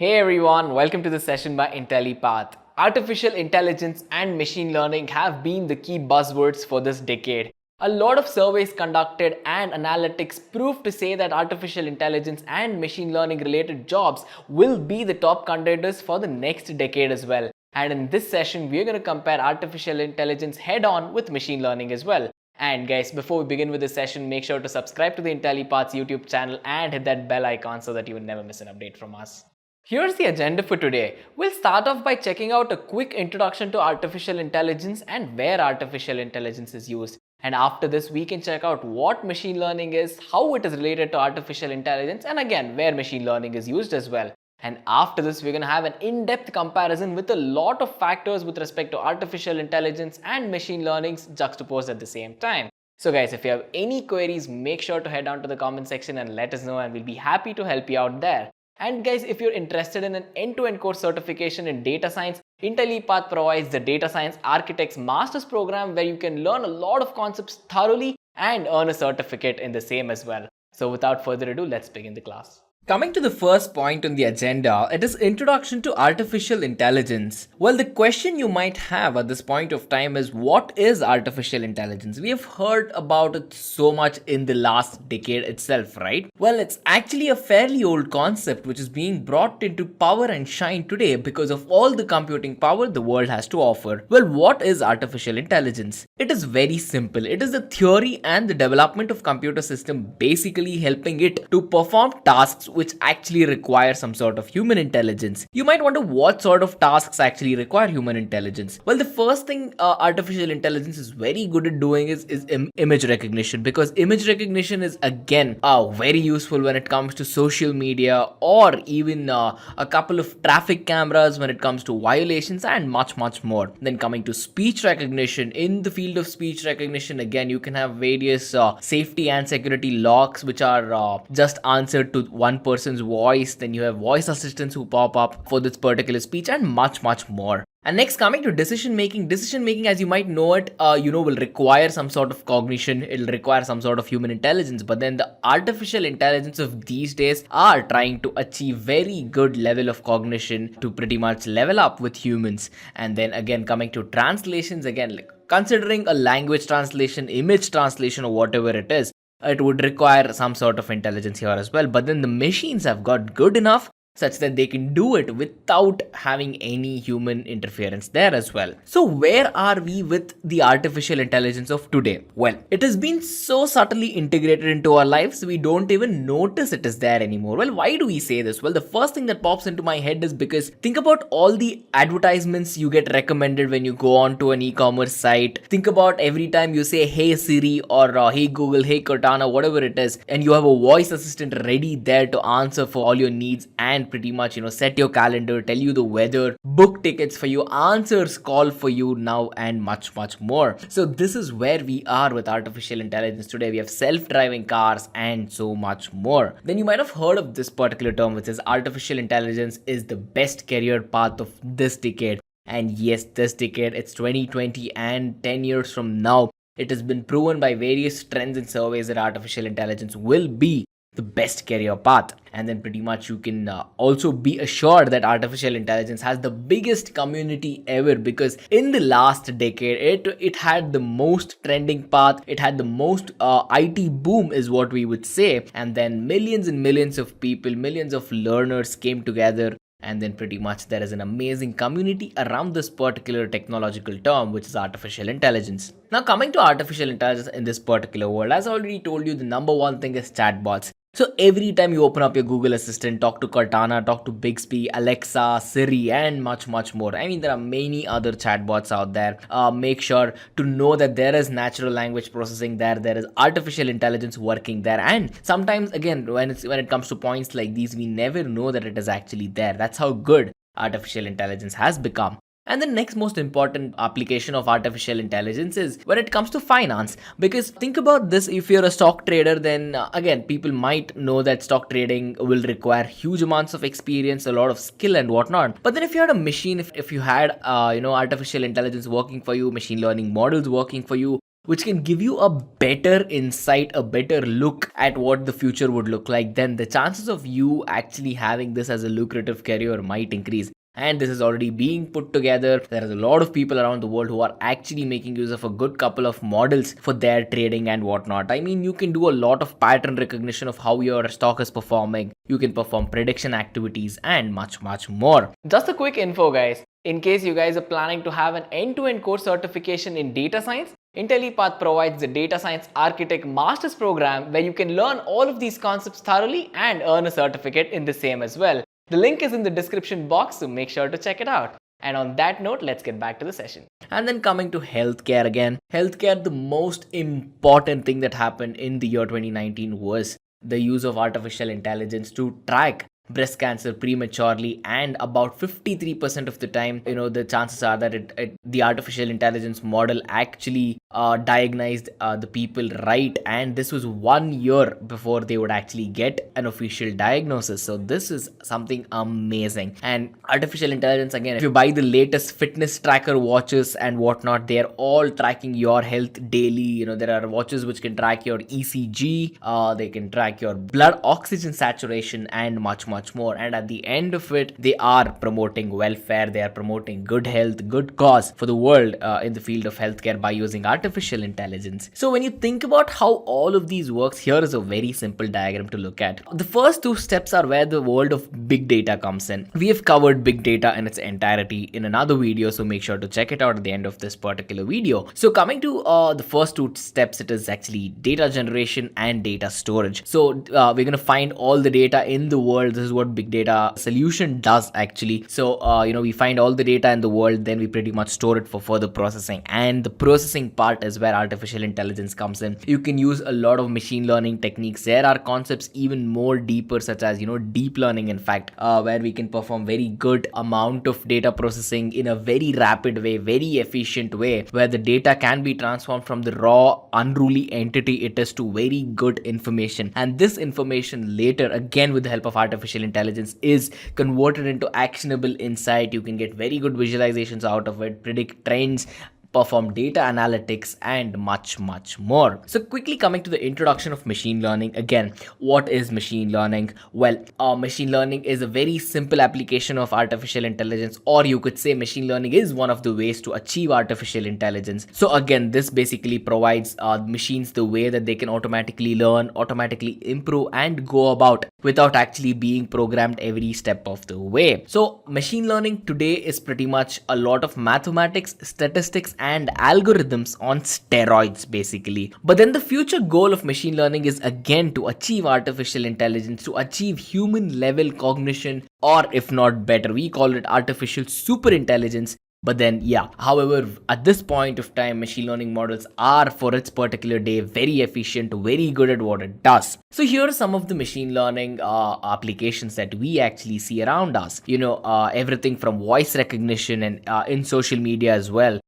Hey everyone, welcome to the session by Intellipaat. Artificial intelligence and machine learning have been the key buzzwords for this decade. A lot of surveys conducted and analytics prove to say that artificial intelligence and machine learning related jobs will be the top contenders for the next decade as well. And in this session, we're going to compare artificial intelligence head on with machine learning as well. And guys, before we begin with this session, make sure to subscribe to the Intellipaat's YouTube channel and hit that bell icon so that you will never miss an update from us. Here's the agenda for today. We'll start off by checking out a quick introduction to artificial intelligence and where artificial intelligence is used. And after this, we can check out what machine learning is, how it is related to artificial intelligence, and again, where machine learning is used as well. And after this, we're going to have an in-depth comparison with a lot of factors with respect to artificial intelligence and machine learning juxtaposed at the same time. So guys, if you have any queries, make sure to head down to the comment section and let us know, and we'll be happy to help you out there. And guys, if you're interested in an end-to-end course certification in data science, Intellipaat provides the Data Science Architects Master's Program where you can learn a lot of concepts thoroughly and earn a certificate in the same as well. So without further ado, let's begin the class. Coming to the first point on the agenda, it is Introduction to Artificial Intelligence. Well, the question you might have at this point of time is, what is artificial intelligence? We have heard about it so much in the last decade itself, right? Well, it's actually a fairly old concept which is being brought into power and shine today because of all the computing power the world has to offer. Well, what is artificial intelligence? It is very simple. It is the theory and the development of computer system basically helping it to perform tasks which actually require some sort of human intelligence. You might wonder what sort of tasks actually require human intelligence. Well, the first thing artificial intelligence is very good at doing is image recognition, because image recognition is again very useful when it comes to social media or even a couple of traffic cameras when it comes to violations and much more. Then coming to speech recognition, in the field of speech recognition, again you can have various safety and security locks which are just answered to one person's voice. Then you have voice assistants who pop up for this particular speech and much more. And next, coming to decision making as you might know it, will require some sort of cognition. It'll require some sort of human intelligence. But then the artificial intelligence of these days are trying to achieve very good level of cognition to pretty much level up with humans. And then again, coming to translations, again, like considering a language translation, image translation, or whatever it is, it would require some sort of intelligence here as well. But then the machines have got good enough such that they can do it without having any human interference there as well. So where are we with the artificial intelligence of today? Well, it has been so subtly integrated into our lives, we don't even notice it is there anymore. Well, why do we say this? Well, the first thing that pops into my head is because think about all the advertisements you get recommended when you go on to an e-commerce site. Think about every time you say, hey Siri, or hey Google, hey Cortana, whatever it is, and you have a voice assistant ready there to answer for all your needs and pretty much set your calendar, tell you the weather, book tickets for you, answers call for you now, and much more. So this is where we are with artificial intelligence today. We have self-driving cars and so much more. Then you might have heard of this particular term which says artificial intelligence is the best career path of this decade. And yes, this decade, it's 2020, and 10 years from now, it has been proven by various trends and surveys that artificial intelligence will be the best career path. And then pretty much you can also be assured that artificial intelligence has the biggest community ever, because in the last decade it had the most trending path, it had the most IT boom is what we would say, and then millions and millions of people, millions of learners came together. And then pretty much there is an amazing community around this particular technological term, which is artificial intelligence. Now coming to artificial intelligence in this particular world, as I already told you, the number one thing is chatbots. So every time you open up your Google Assistant, talk to Cortana, talk to Bixby, Alexa, Siri, and much more. I mean, there are many other chatbots out there. Make sure to know that there is natural language processing there. There is artificial intelligence working there. And sometimes, again, when it comes to points like these, we never know that it is actually there. That's how good artificial intelligence has become. And the next most important application of artificial intelligence is when it comes to finance. Because think about this, if you're a stock trader, then again, people might know that stock trading will require huge amounts of experience, a lot of skill and whatnot. But then if you had a machine, if you had artificial intelligence working for you, machine learning models working for you, which can give you a better insight, a better look at what the future would look like, then the chances of you actually having this as a lucrative career might increase. And this is already being put together. There is a lot of people around the world who are actually making use of a good couple of models for their trading and whatnot. I mean, you can do a lot of pattern recognition of how your stock is performing. You can perform prediction activities and much more. Just a quick info, guys. In case you guys are planning to have an end-to-end course certification in data science, Intellipaat provides the Data Science Architect Master's Program where you can learn all of these concepts thoroughly and earn a certificate in the same as well. The link is in the description box, so make sure to check it out. And on that note, let's get back to the session. And then coming to healthcare again. Healthcare, the most important thing that happened in the year 2019 was the use of artificial intelligence to track breast cancer prematurely, and about 53% of the time, the chances are that the artificial intelligence model actually diagnosed the people right, and this was 1 year before they would actually get an official diagnosis. So this is something amazing. And artificial intelligence, again, if you buy the latest fitness tracker watches and whatnot, they're all tracking your health daily. There are watches which can track your ECG, they can track your blood oxygen saturation and much more. And at the end of it, they are promoting welfare, they are promoting good health, good cause for the world in the field of healthcare by using artificial intelligence. So when you think about how all of these works, here is a very simple diagram to look at. The first two steps are where the world of big data comes in. We have covered big data in its entirety in another video, so make sure to check it out at the end of this particular video. So coming to the first two steps, it is actually data generation and data storage. So we're going to find all the data in the world. This is what big data solution does actually. So we find all the data in the world, then we pretty much store it for further processing, and the processing part is where artificial intelligence comes in. You can use a lot of machine learning techniques. There are concepts even more deeper, such as deep learning, in fact, where we can perform very good amount of data processing in a very rapid way, very efficient way, where the data can be transformed from the raw unruly entity it is to very good information, and this information later, again with the help of artificial intelligence, is converted into actionable insight. You can get very good visualizations out of it, predict trends, perform data analytics, and much more. So quickly coming to the introduction of machine learning. Again, what is machine learning? Well, machine learning is a very simple application of artificial intelligence, or you could say machine learning is one of the ways to achieve artificial intelligence. So again, this basically provides machines the way that they can automatically learn, automatically improve, and go about without actually being programmed every step of the way. So machine learning today is pretty much a lot of mathematics, statistics, and algorithms on steroids basically. But then the future goal of machine learning is again to achieve artificial intelligence, to achieve human level cognition, or if not better, we call it artificial super intelligence. But then, yeah, however, at this point of time, machine learning models are, for its particular day, very efficient, very good at what it does. So here are some of the machine learning applications that we actually see around us. Everything from voice recognition and in social media as well.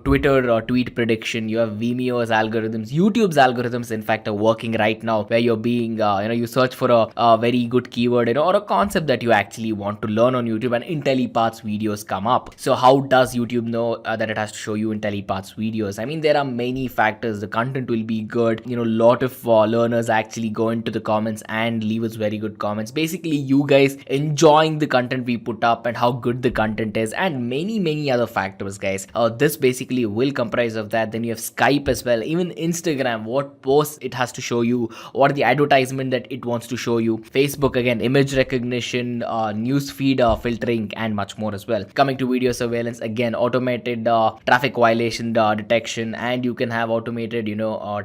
Twitter or tweet prediction. You have Vimeo's algorithms, YouTube's algorithms, in fact, are working right now, where you're being, you search for a very good keyword, or a concept that you actually want to learn on YouTube, and Intellipaat's videos come up. So how does YouTube know that it has to show you Intellipaat's videos? I mean, there are many factors. The content will be good. Lot of learners actually go into the comments and leave us very good comments. Basically, you guys enjoying the content we put up and how good the content is, and many other factors, guys. This basically will comprise of that. Then you have Skype as well, even Instagram, what posts it has to show you, or the advertisement that it wants to show you. Facebook, again, image recognition, news feed filtering, and much more as well. Coming to video surveillance, again, automated traffic violation detection, and you can have automated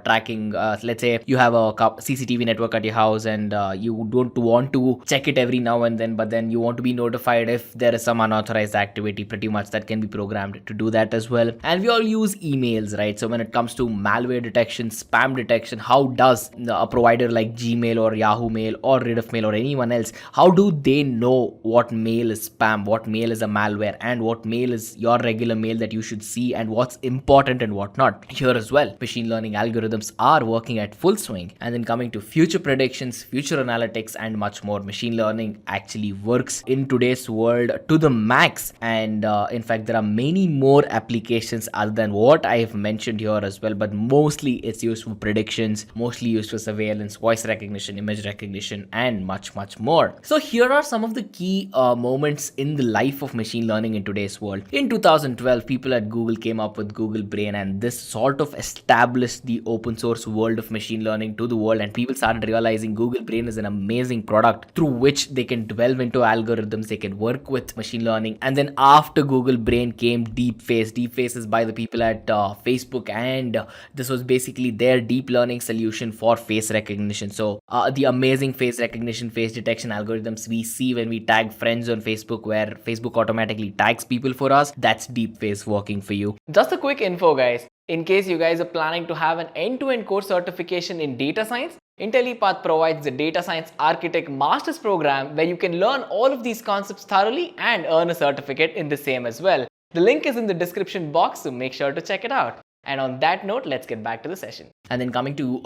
tracking. Let's say you have a CCTV network at your house, and you don't want to check it every now and then, but then you want to be notified if there is some unauthorized activity. Pretty much that can be programmed to do that as well. And we all use emails, right? So when it comes to malware detection, spam detection, how does a provider like Gmail or Yahoo Mail or Rediff Mail or anyone else, how do they know what mail is spam, what mail is a malware, and what mail is your regular mail that you should see, and what's important and what not? Here as well, machine learning algorithms are working at full swing. And then coming to future predictions, future analytics, and much more, machine learning actually works in today's world to the max. And in fact, there are many more applications applications other than what I have mentioned here as well, but mostly it's used for predictions, mostly used for surveillance, voice recognition, image recognition, and much more. So here are some of the key moments in the life of machine learning in today's world. In 2012, people at Google came up with Google Brain, and this sort of established the open source world of machine learning to the world, and people started realizing Google Brain is an amazing product through which they can delve into algorithms, they can work with machine learning. And then after Google Brain came Deepface. Deepface is by the people at Facebook, and this was basically their deep learning solution for face recognition. So the amazing face recognition, face detection algorithms we see when we tag friends on Facebook, where Facebook automatically tags people for us, that's Deepface working for you. Just a quick info, guys. In case you guys are planning to have an end-to-end course certification in data science, Intellipaat provides the Data Science Architect Master's Program, where you can learn all of these concepts thoroughly and earn a certificate in the same as well. The link is in the description box, so make sure to check it out. And on that note, let's get back to the session. And then coming to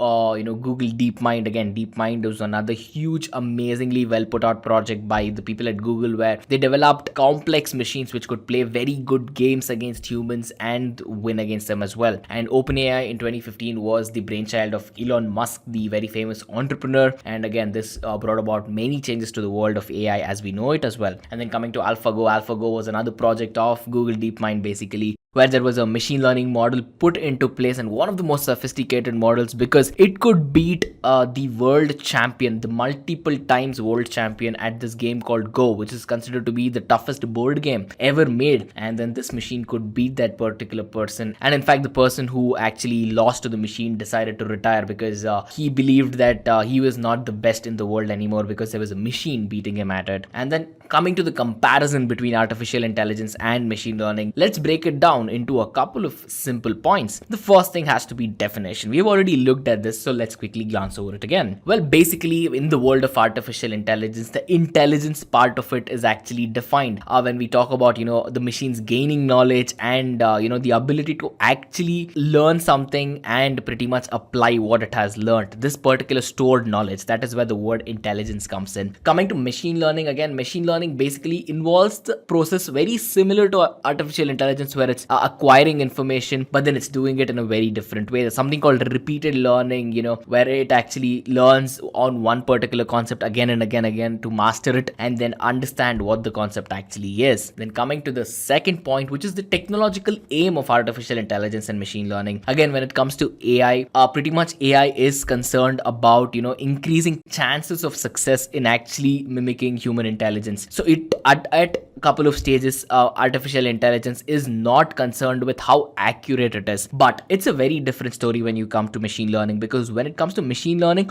Google DeepMind. Again, DeepMind was another huge, amazingly well put out project by the people at Google, where they developed complex machines which could play very good games against humans and win against them as well. And OpenAI in 2015 was the brainchild of Elon Musk, the very famous entrepreneur. And again, this brought about many changes to the world of AI as we know it as well. And then coming to AlphaGo. AlphaGo was another project of Google DeepMind, basically, where there was a machine learning model put into place, and one of the most sophisticated models, because it could beat the world champion, the multiple times world champion at this game called Go, which is considered to be the toughest board game ever made. And then this machine could beat that particular person. And in fact, the person who actually lost to the machine decided to retire, because he believed that he was not the best in the world anymore, because there was a machine beating him at it. And then coming to the comparison between artificial intelligence and machine learning, let's break it down into a couple of simple points. The first thing has to be definition. We've already looked at this, so let's quickly glance over it again. Well, basically, in the world of artificial intelligence, the intelligence part of it is actually defined when we talk about the machines gaining knowledge and the ability to actually learn something and pretty much apply what it has learned. This particular stored knowledge, that is where the word intelligence comes in. Coming to machine learning, again, machine learning basically involves the process very similar to artificial intelligence, where it's acquiring information, but then it's doing it in a very different way. There's something called repeated learning, where it actually learns on one particular concept again and again to master it and then understand what the concept actually is. Then coming to the second point, which is the technological aim of artificial intelligence and machine learning. Again, when it comes to AI, pretty much AI is concerned about increasing chances of success in actually mimicking human intelligence. So it at couple of stages, artificial intelligence is not concerned with how accurate it is, but it's a very different story when you come to machine learning, because when it comes to machine learning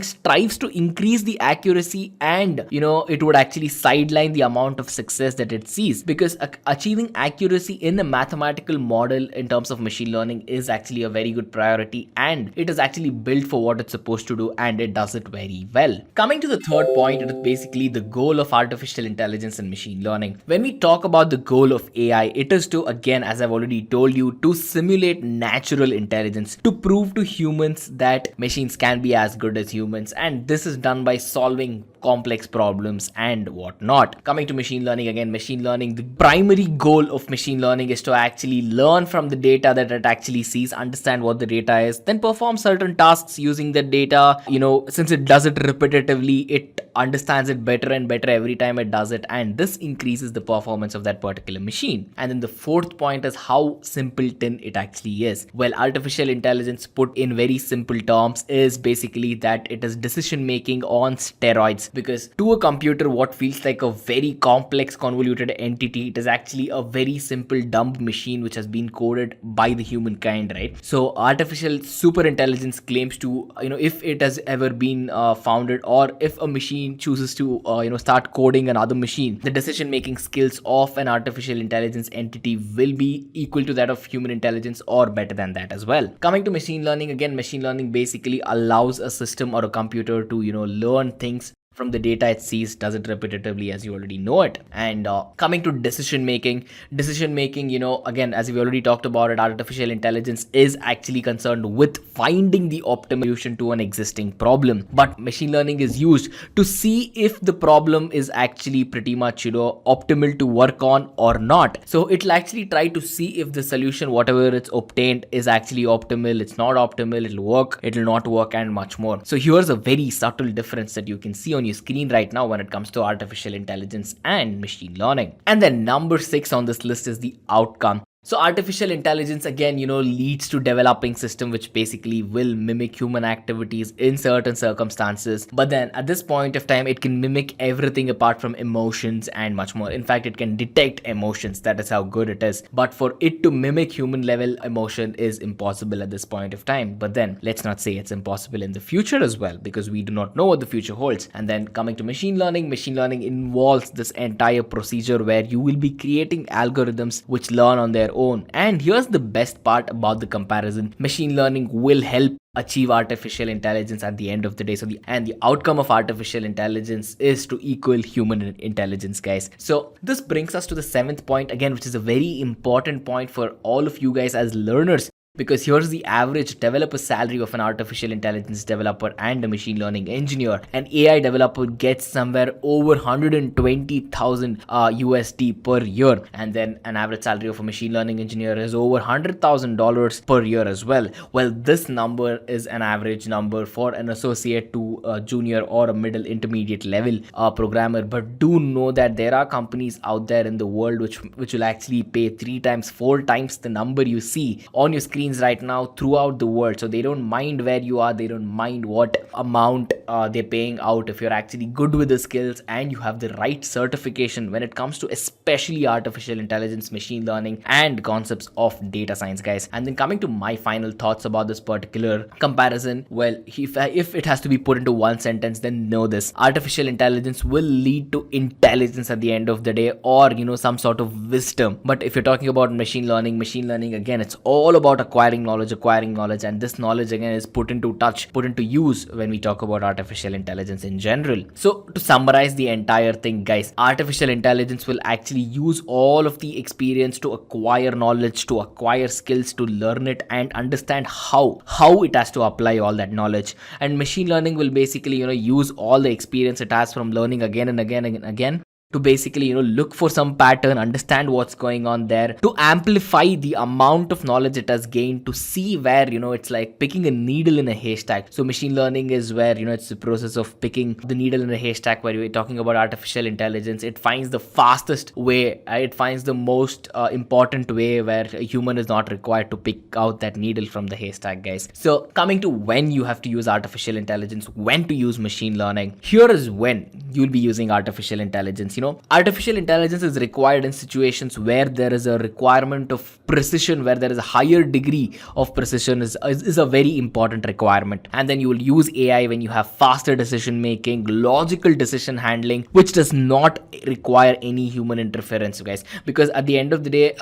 strives to increase the accuracy, and it would actually sideline the amount of success that it sees, because achieving accuracy in a mathematical model in terms of machine learning is actually a very good priority, and it is actually built for what it's supposed to do, and it does it very well. Coming to the third point, it is basically the goal of artificial intelligence and machine learning. When we talk about the goal of AI, it is to, again, as I've already told you, to simulate natural intelligence, to prove to humans that machines can be as good as humans, and this is done by solving complex problems and whatnot. Coming to machine learning, again, machine learning, the primary goal of machine learning is to actually learn from the data that it actually sees, understand what the data is, then perform certain tasks using the data. Since it does it repetitively, it understands it better and better every time it does it, and this increases the performance of that particular machine. And then the fourth point is how simpleton it actually is. Well, artificial intelligence, put in very simple terms, is basically that it is decision making on steroids, because to a computer what feels like a very complex convoluted entity, it is actually a very simple dumb machine which has been coded by the humankind, right? So artificial super intelligence claims to, if it has ever been founded, or if a machine chooses to start coding another machine, the decision making skills of an artificial intelligence entity will be equal to that of human intelligence or better than that as well. Coming to machine learning, again, machine learning basically allows a system or a computer to learn things from the data it sees, does it repetitively as you already know it. And coming to decision making, again, as we already talked about it, artificial intelligence is actually concerned with finding the optimal solution to an existing problem. But machine learning is used to see if the problem is actually pretty much, optimal to work on or not. So it'll actually try to see if the solution, whatever it's obtained, is actually optimal, it's not optimal, it'll work, it'll not work, and much more. So here's a very subtle difference that you can see on your screen right now when it comes to artificial intelligence and machine learning. And then number 6 on this list is the outcome. So artificial intelligence, again, leads to developing system which basically will mimic human activities in certain circumstances. But then at this point of time, it can mimic everything apart from emotions and much more. In fact, it can detect emotions. That is how good it is. But for it to mimic human level emotion is impossible at this point of time. But then let's not say it's impossible in the future as well, because we do not know what the future holds. And then coming to machine learning involves this entire procedure where you will be creating algorithms which learn on their own. And here's the best part about the comparison: machine learning will help achieve artificial intelligence at the end of the day. So the outcome of artificial intelligence is to equal human intelligence, guys. So this brings us to the 7th point again, which is a very important point for all of you guys as learners. Because here's the average developer salary of an artificial intelligence developer and a machine learning engineer. An AI developer gets somewhere over 120,000 USD per year. And then an average salary of a machine learning engineer is over $100,000 per year as well. Well, this number is an average number for an associate to a junior or a middle intermediate level programmer. But do know that there are companies out there in the world which will actually pay 3 times, 4 times the number you see on your screen right now throughout the world. So they don't mind where you are, they don't mind what amount they're paying out if you're actually good with the skills and you have the right certification when it comes to especially artificial intelligence, machine learning, and concepts of data science, guys. And then coming to my final thoughts about this particular comparison, well, if it has to be put into one sentence, then know this: artificial intelligence will lead to intelligence at the end of the day, or some sort of wisdom. But if you're talking about machine learning again, it's all about acquiring knowledge, and this knowledge again is put into use when we talk about artificial intelligence in general. So to summarize the entire thing, guys, artificial intelligence will actually use all of the experience to acquire knowledge, to acquire skills, to learn it and understand how it has to apply all that knowledge. And machine learning will basically use all the experience it has from learning again and again to basically look for some pattern, understand what's going on there, to amplify the amount of knowledge it has gained, to see where it's like picking a needle in a haystack. So machine learning is where it's the process of picking the needle in a haystack. Where we're talking about artificial intelligence, it finds the fastest way, it finds the most important way where a human is not required to pick out that needle from the haystack, guys. So coming to when you have to use artificial intelligence, when to use machine learning, here is when you'll be using artificial intelligence. Artificial intelligence is required in situations where there is a requirement of precision, where there is a higher degree of precision is a very important requirement. And then you will use AI when you have faster decision making, logical decision handling, which does not require any human interference, guys. Because at the end of the day,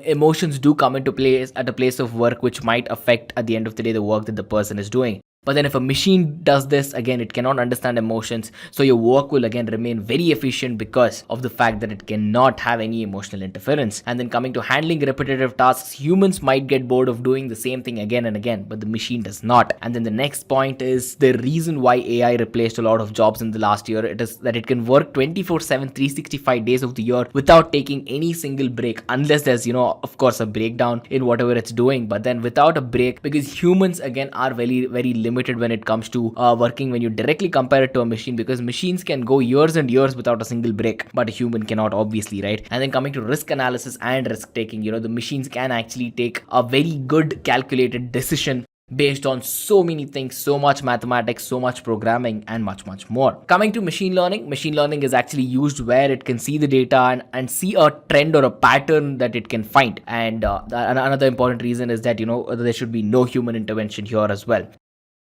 emotions do come into place at a place of work, which might affect at the end of the day the work that the person is doing. But then if a machine does this, again, it cannot understand emotions. So your work will again remain very efficient because of the fact that it cannot have any emotional interference. And then coming to handling repetitive tasks, humans might get bored of doing the same thing again and again, but the machine does not. And then the next point is the reason why AI replaced a lot of jobs in the last year. It is that it can work 24/7, 365 days of the year without taking any single break, unless there's, of course, a breakdown in whatever it's doing. But then without a break, because humans again are very, very limited when it comes to working when you directly compare it to a machine, because machines can go years and years without a single break, but a human cannot, obviously, right? And then coming to risk analysis and risk taking, the machines can actually take a very good calculated decision based on so many things, so much mathematics, so much programming, and much more. Coming to machine learning is actually used where it can see the data and see a trend or a pattern that it can find. And another important reason is that there should be no human intervention here as well.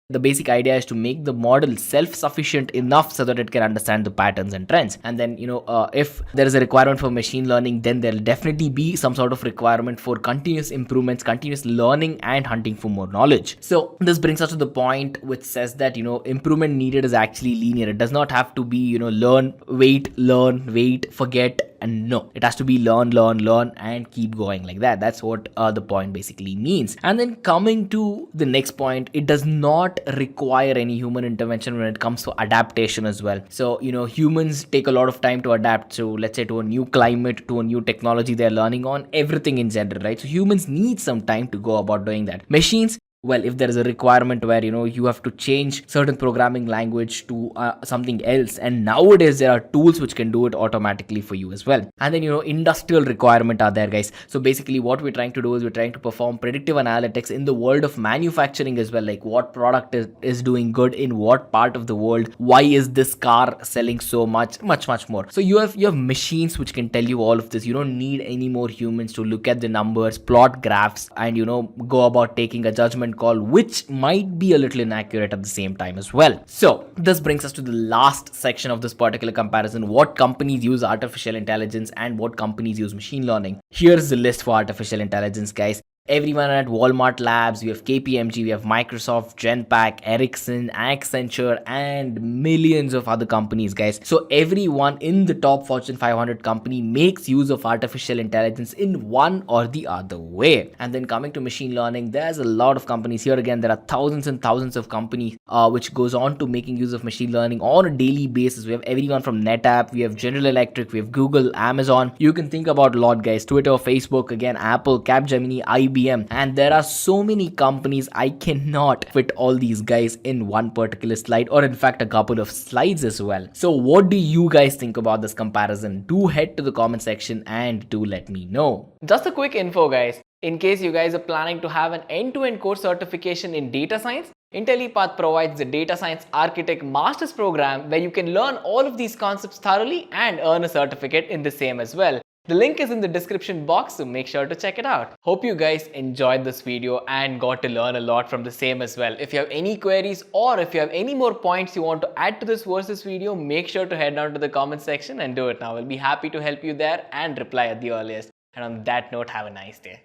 The basic idea is to make the model self-sufficient enough so that it can understand the patterns and trends. And then, if there is a requirement for machine learning, then there'll definitely be some sort of requirement for continuous improvements, continuous learning, and hunting for more knowledge. So this brings us to the point which says that, improvement needed is actually linear. It does not have to be, learn, wait, forget, and no, it has to be learn, and keep going like that. That's what the point basically means. And then coming to the next point, it does not require any human intervention when it comes to adaptation as well. So, humans take a lot of time to adapt. So let's say to a new climate, to a new technology they're learning on, everything in general, right? So humans need some time to go about doing that. Machines, well, if there is a requirement where you have to change certain programming language to something else, and nowadays there are tools which can do it automatically for you as well. And then industrial requirement are there, guys. So basically what we're trying to do is we're trying to perform predictive analytics in the world of manufacturing as well, like what product is doing good in what part of the world, why is this car selling so much more. So you have machines which can tell you all of this. You don't need any more humans to look at the numbers, plot graphs, and go about taking a judgment call, which might be a little inaccurate at the same time as well. So this brings us to the last section of this particular comparison: what companies use artificial intelligence and what companies use machine learning. Here's the list for artificial intelligence, guys. Everyone at Walmart Labs, we have KPMG, we have Microsoft, Genpact, Ericsson, Accenture, and millions of other companies, guys. So everyone in the top Fortune 500 company makes use of artificial intelligence in one or the other way. And then coming to machine learning, there's a lot of companies. Here again, there are thousands and thousands of companies which goes on to making use of machine learning on a daily basis. We have everyone from NetApp, we have General Electric, we have Google, Amazon. You can think about a lot, guys. Twitter, Facebook, again, Apple, Capgemini, IBM, and there are so many companies. I cannot fit all these guys in one particular slide, or in fact a couple of slides as well. So what do you guys think about this comparison? Do head to the comment section and do let me know. Just a quick info, guys. In case you guys are planning to have an end-to-end course certification in data science, Intellipaat provides the Data Science Architect Master's Program, where you can learn all of these concepts thoroughly and earn a certificate in the same as well. The link is in the description box, so make sure to check it out. Hope you guys enjoyed this video and got to learn a lot from the same as well. If you have any queries or if you have any more points you want to add to this versus video, make sure to head down to the comment section and do it now. We'll be happy to help you there and reply at the earliest. And on that note, have a nice day.